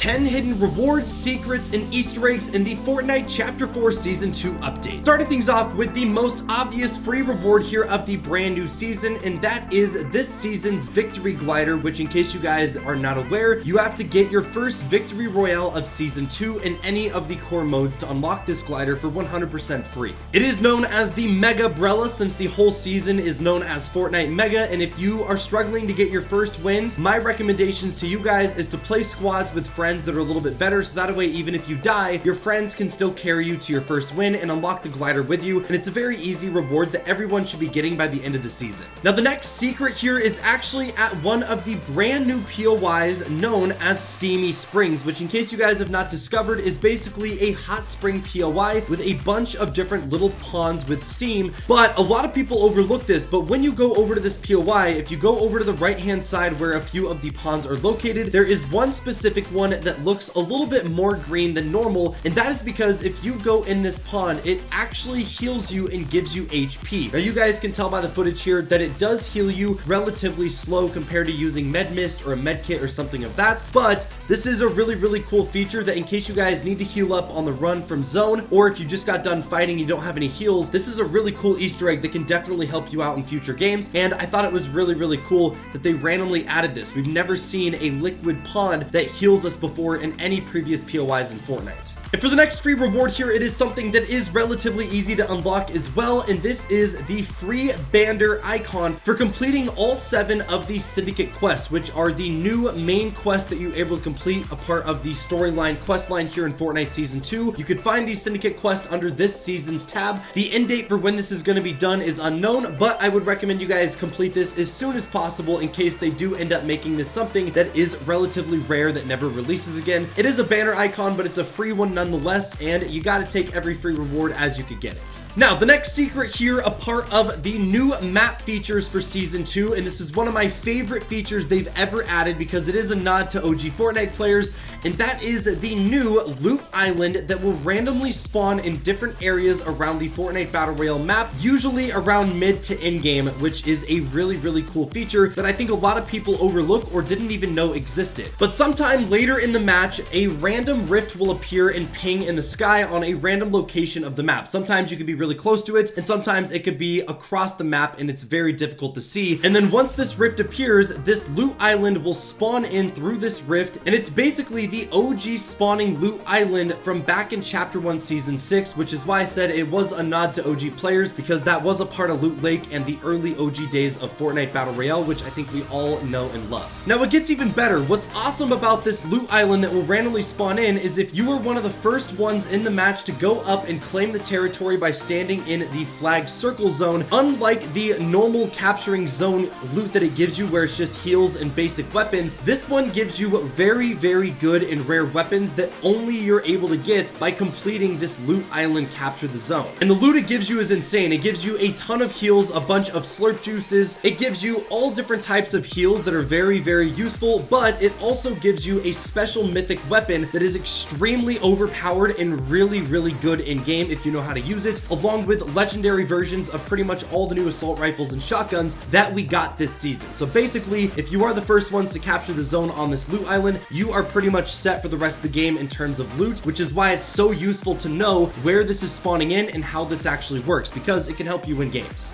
10 hidden rewards, secrets, and Easter eggs in the Fortnite Chapter 4 Season 2 update. Starting things off with the most obvious free reward here of the brand new season, and that is this season's Victory Glider, which in case you guys are not aware, you have to get your first Victory Royale of Season 2 in any of the core modes to unlock this glider for 100% free. It is known as the Mega Umbrella since the whole season is known as Fortnite Mega, and if you are struggling to get your first wins, my recommendations to you guys is to play squads with friends that are a little bit better, so that way even if you die, your friends can still carry you to your first win and unlock the glider with you, and it's a very easy reward that everyone should be getting by the end of the season. Now the next secret here is actually at one of the brand new POIs known as Steamy Springs, which in case you guys have not discovered is basically a hot spring POI with a bunch of different little ponds with steam, but a lot of people overlook this. But when you go over to this POI, if you go over to the right hand side where a few of the ponds are located, there is one specific one that looks a little bit more green than normal, and that is because if you go in this pond, it actually heals you and gives you HP. Now you guys can tell by the footage here that it does heal you relatively slow compared to using med mist or a med kit or something of that, but this is a really cool feature that in case you guys need to heal up on the run from zone, or if you just got done fighting and you don't have any heals, this is a really cool Easter egg that can definitely help you out in future games, and I thought it was really cool that they randomly added this. We've never seen a liquid pond that heals us before in any previous POIs in Fortnite. And for the next free reward here, it is something that is relatively easy to unlock as well, and this is the free Bander icon for completing all 7 of the Syndicate quests, which are the new main quests that you're able to complete a part of the storyline quest line here in Fortnite Season 2. You could find the Syndicate quest under this season's tab. The end date for when this is going to be done is unknown, but I would recommend you guys complete this as soon as possible in case they do end up making this something that is relatively rare that never releases again. It is a banner icon, but it's a free one nonetheless, and you got to take every free reward as you could get it. Now, the next secret here, a part of the new map features for Season 2, and this is one of my favorite features they've ever added because it is a nod to OG Fortnite players, and that is the new Loot Island that will randomly spawn in different areas around the Fortnite Battle Royale map, usually around mid to end game, which is a really cool feature that I think a lot of people overlook or didn't even know existed. But sometime later in the match, a random rift will appear and ping in the sky on a random location of the map. Sometimes you can be really close to it, and sometimes it could be across the map and it's very difficult to see. And then once this rift appears, this Loot Island will spawn in through this rift, and it's basically the OG spawning Loot Island from back in Chapter 1 Season 6, which is why I said it was a nod to OG players, because that was a part of Loot Lake and the early OG days of Fortnite Battle Royale, which I think we all know and love. Now it gets even better. What's awesome about this Loot Island that will randomly spawn in is if you were one of the first ones in the match to go up and claim the territory by standing in the flag circle zone, unlike the normal capturing zone loot that it gives you where it's just heals and basic weapons, this one gives you very good and rare weapons that only you're able to get by completing this Loot Island capture the zone. And the loot it gives you is insane. It gives you a ton of heals, a bunch of slurp juices, it gives you all different types of heals that are very useful, but it also gives you a special mythic weapon that is extremely overpowered and really good in game if you know how to use it, along with legendary versions of pretty much all the new assault rifles and shotguns that we got this season. So basically, if you are the first ones to capture the zone on this Loot Island, you are pretty much set for the rest of the game in terms of loot, which is why it's so useful to know where this is spawning in and how this actually works, because it can help you win games.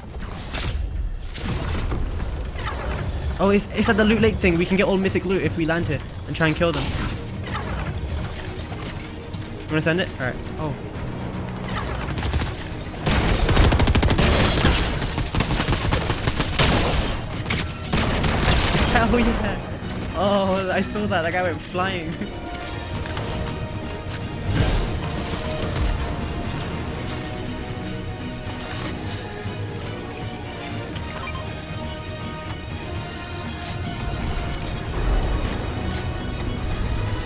Oh, it's like the Loot Lake thing. We can get all mythic loot if we land here and try and kill them. You wanna send it? Alright. Oh. Hell yeah! Oh, I saw that. That guy went flying.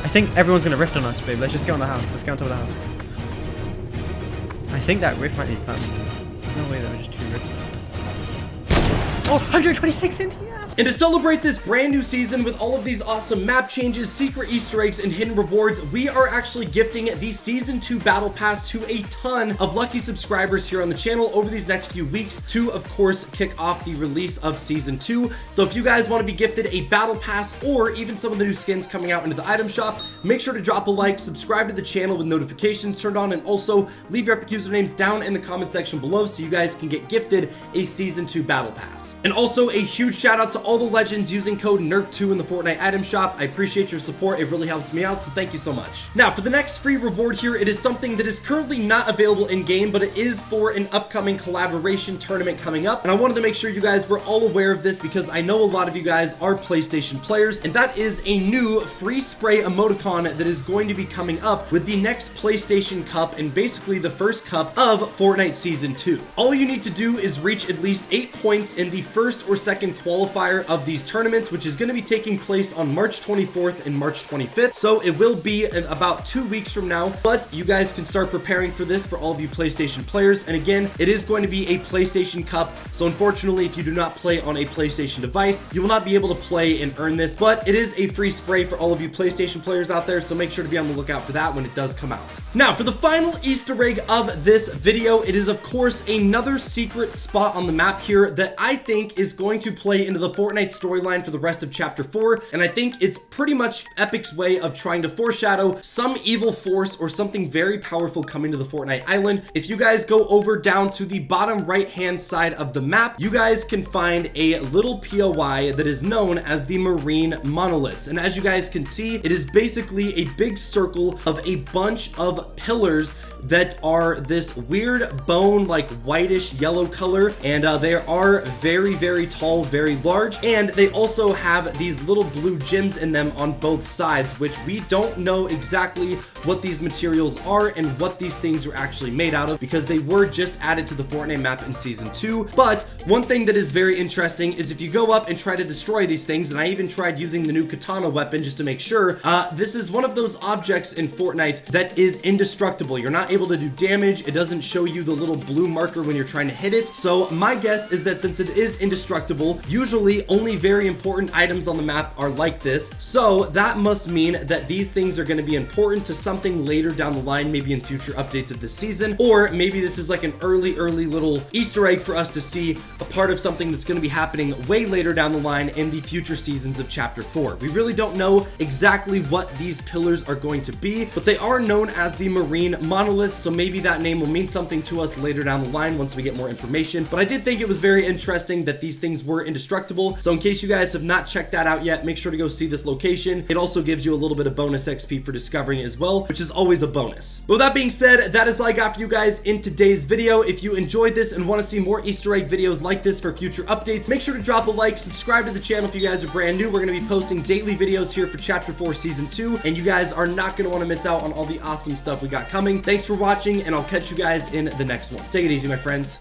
I think everyone's gonna rift on us, babe. Let's just get on the house. Let's get on top of the house. I think that rift might be fun. No way, there were just 2 rifts. Oh, 126 in here! And to celebrate this brand new season with all of these awesome map changes, secret Easter eggs, and hidden rewards, we are actually gifting the Season 2 Battle Pass to a ton of lucky subscribers here on the channel over these next few weeks to, of course, kick off the release of Season 2. So if you guys want to be gifted a Battle Pass or even some of the new skins coming out into the item shop, make sure to drop a like, subscribe to the channel with notifications turned on, and also leave your epic usernames down in the comment section below so you guys can get gifted a Season 2 Battle Pass. And also a huge shout out to all the legends using code NERP2 in the Fortnite item shop. I appreciate your support. It really helps me out, so thank you so much. Now, for the next free reward here, it is something that is currently not available in-game, but it is for an upcoming collaboration tournament coming up. And I wanted to make sure you guys were all aware of this because I know a lot of you guys are PlayStation players, and that is a new free spray emoticon that is going to be coming up with the next PlayStation Cup and basically the first cup of Fortnite Season 2. All you need to do is reach at least 8 points in the first or second qualifier of these tournaments, which is going to be taking place on March 24th and March 25th. So it will be in about 2 weeks from now, but you guys can start preparing for this for all of you PlayStation players. And again, it is going to be a PlayStation Cup. So unfortunately, if you do not play on a PlayStation device, you will not be able to play and earn this, but it is a free spray for all of you PlayStation players out there. So make sure to be on the lookout for that when it does come out. Now, for the final Easter egg of this video, it is of course another secret spot on the map here that I think is going to play into the Fortnite storyline for the rest of Chapter 4, and I think it's pretty much Epic's way of trying to foreshadow some evil force or something very powerful coming to the Fortnite island. If you guys go over down to the bottom right-hand side of the map, you guys can find a little POI that is known as the marine monoliths, and as you guys can see, it is basically a big circle of a bunch of pillars that are this weird bone, like whitish yellow color, and they are very tall, very large, and they also have these little blue gems in them on both sides, which we don't know exactly what these materials are and what these things are actually made out of because they were just added to the Fortnite map in Season 2. But one thing that is very interesting is if you go up and try to destroy these things, and I even tried using the new katana weapon just to make sure, this is one of those objects in Fortnite that is indestructible. You're not able to do damage. It doesn't show you the little blue marker when you're trying to hit it. So my guess is that since it is indestructible, usually only very important items on the map are like this. So that must mean that these things are going to be important to something later down the line, maybe in future updates of this season, or maybe this is like an early little Easter egg for us to see a part of something that's going to be happening way later down the line in the future seasons of Chapter 4. We really don't know exactly what these pillars are going to be, but they are known as the marine monoliths, so maybe that name will mean something to us later down the line once we get more information. But I did think it was very interesting that these things were indestructible, so in case you guys have not checked that out yet, make sure to go see this location. It also gives you a little bit of bonus XP for discovering it as well, which is always a bonus. But with that being said, that is all I got for you guys in today's video. If you enjoyed this and want to see more Easter egg videos like this for future updates, make sure to drop a like, subscribe to the channel if you guys are brand new. We're going to be posting daily videos here for Chapter 4 Season 2, and you guys are not going to want to miss out on all the awesome stuff we got coming. Thanks for watching, and I'll catch you guys in the next one. Take it easy, my friends.